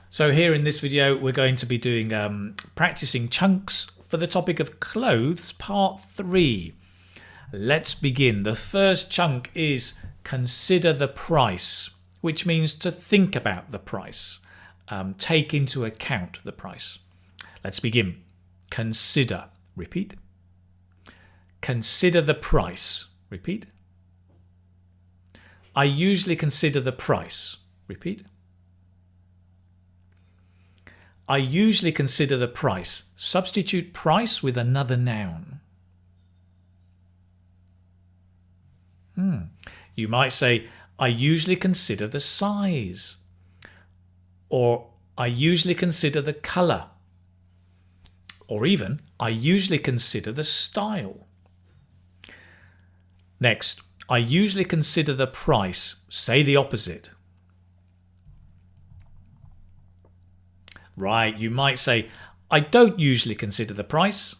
So here in this video, we're going to be doing practicing chunks for the topic of clothes, part 3. Let's begin. The first chunk is consider the price, which means to think about the price, take into account the price. Let's begin. Consider. Repeat. Consider the price. Repeat. I usually consider the price. Repeat. I usually consider the price. Substitute price with another noun. You might say, I usually consider the size. Or I usually consider the colour. Or even, I usually consider the style. Next, I usually consider the price. Say the opposite. Right, you might say, I don't usually consider the price.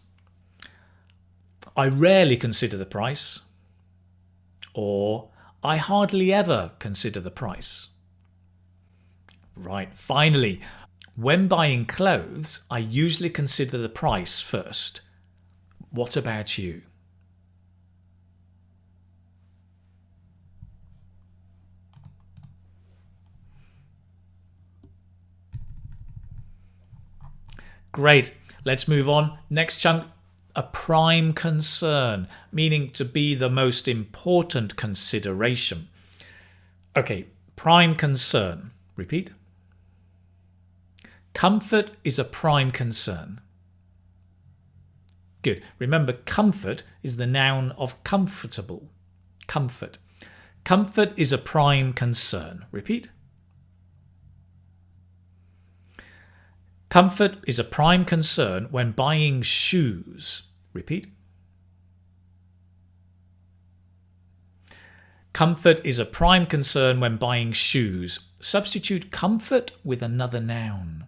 I rarely consider the price. Or, I hardly ever consider the price. Right, finally, when buying clothes, I usually consider the price first. What about you? Great, let's move on. Next chunk, a prime concern, meaning to be the most important consideration. Okay, prime concern. Repeat. Comfort is a prime concern. Good. Remember, comfort is the noun of comfortable. Comfort. Comfort is a prime concern. Repeat. Comfort is a prime concern when buying shoes. Repeat. Comfort is a prime concern when buying shoes. Substitute comfort with another noun.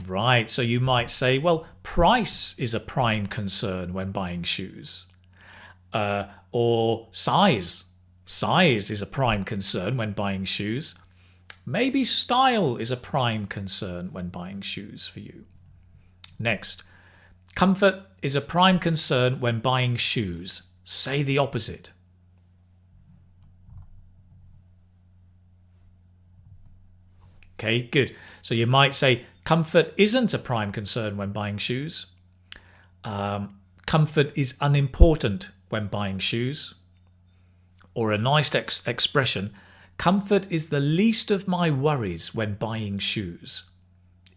Right, so you might say, well, price is a prime concern when buying shoes. Or size. Size is a prime concern when buying shoes. Maybe style is a prime concern when buying shoes for you. Next, comfort is a prime concern when buying shoes. Say the opposite. Okay, good. So you might say comfort isn't a prime concern when buying shoes. Comfort is unimportant when buying shoes. Or a nice expression, comfort is the least of my worries when buying shoes.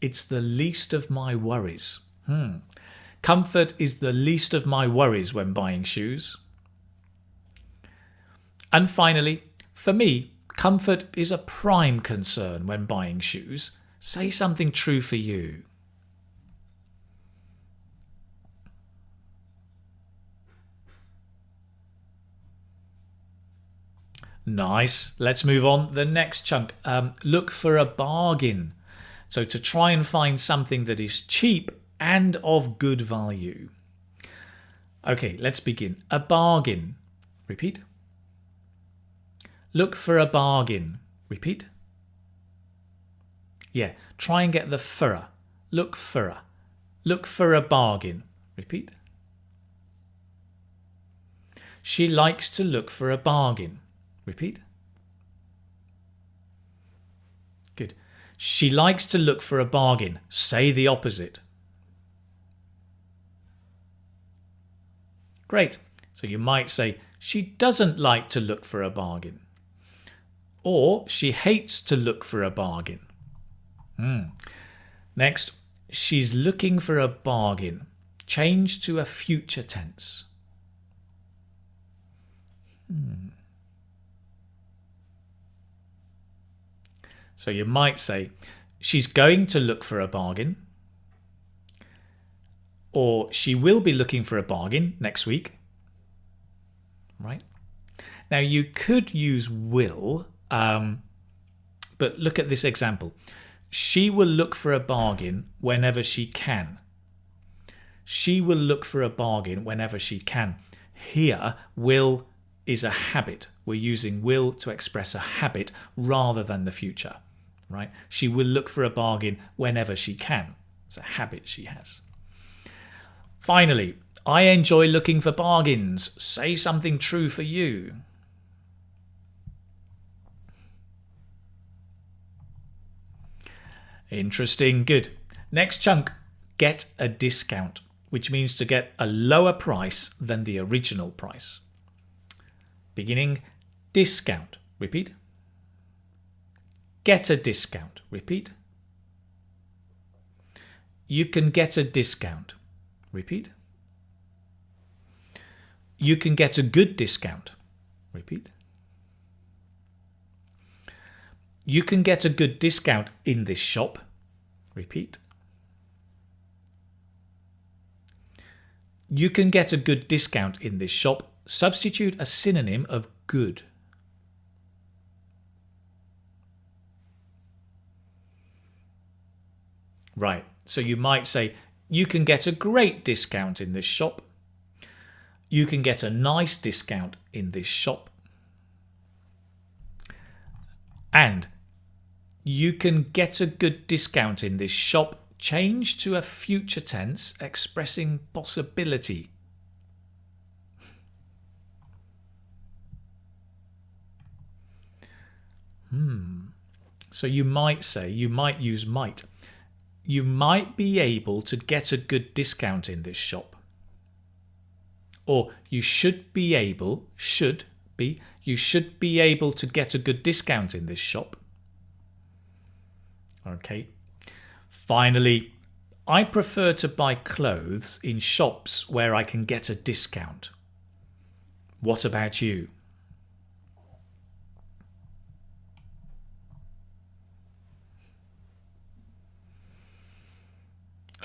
It's the least of my worries. Comfort is the least of my worries when buying shoes. And finally, for me, comfort is a prime concern when buying shoes. Say something true for you. Nice. Let's move on. The next chunk. Look for a bargain. So to try and find something that is cheap and of good value. Okay, let's begin. A bargain. Repeat. Look for a bargain. Repeat. Yeah, try and get the for. Look for a. Look for a bargain. Repeat. She likes to look for a bargain. Repeat. Good. She likes to look for a bargain. Say the opposite. Great. So you might say, she doesn't like to look for a bargain. Or she hates to look for a bargain. Next, she's looking for a bargain. Change to a future tense. So you might say, she's going to look for a bargain. Or she will be looking for a bargain next week. Right? Now you could use will, but look at this example. She will look for a bargain whenever she can. She will look for a bargain whenever she can. Here, will is a habit. We're using will to express a habit rather than the future, right? She will look for a bargain whenever she can. It's a habit she has. Finally, I enjoy looking for bargains. Say something true for you. Interesting, good. Next chunk, get a discount, which means to get a lower price than the original price. Beginning, discount. Repeat. Get a discount. Repeat. You can get a discount. Repeat. You can get a good discount. Repeat. You can get a good discount in this shop. Repeat. You can get a good discount in this shop. Substitute a synonym of good. Right, so you might say, you can get a great discount in this shop. You can get a nice discount in this shop. And you can get a good discount in this shop. Change to a future tense expressing possibility. So you might say, you might use might. You might be able to get a good discount in this shop. Or you should be able, you should be able to get a good discount in this shop. Okay. Finally, I prefer to buy clothes in shops where I can get a discount. What about you?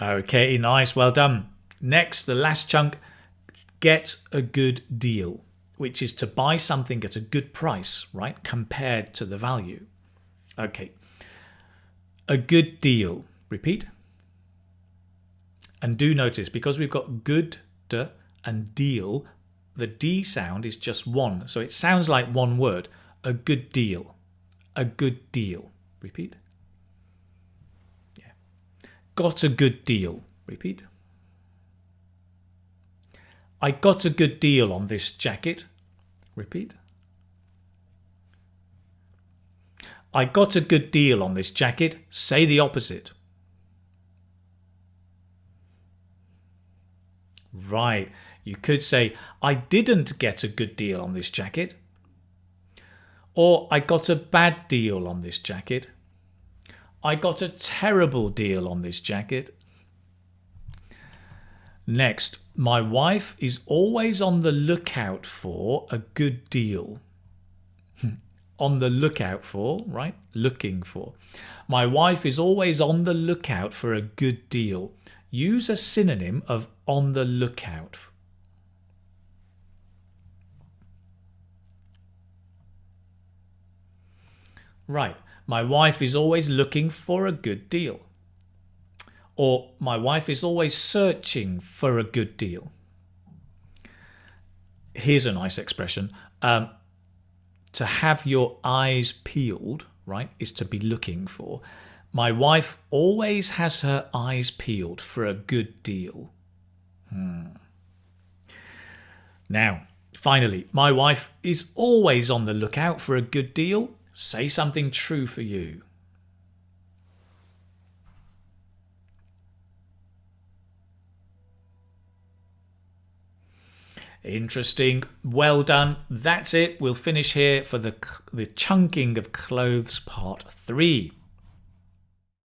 Okay, nice, well done. Next, the last chunk, get a good deal, which is to buy something at a good price, right, compared to the value. Okay, a good deal. Repeat. And do notice, because we've got good and deal, the D sound is just one, so it sounds like one word. A good deal. A good deal. Repeat. Got a good deal. Repeat. I got a good deal on this jacket. Repeat. I got a good deal on this jacket. Say the opposite. Right. You could say, I didn't get a good deal on this jacket. Or I got a bad deal on this jacket. I got a terrible deal on this jacket. Next, my wife is always on the lookout for a good deal. On the lookout for, right? Looking for. My wife is always on the lookout for a good deal. Use a synonym of on the lookout. Right. My wife is always looking for a good deal. Or my wife is always searching for a good deal. Here's a nice expression. To have your eyes peeled, right, is to be looking for. My wife always has her eyes peeled for a good deal. Now, finally, my wife is always on the lookout for a good deal. Say something true for you. Interesting. Well done. That's it. We'll finish here for the chunking of clothes part 3.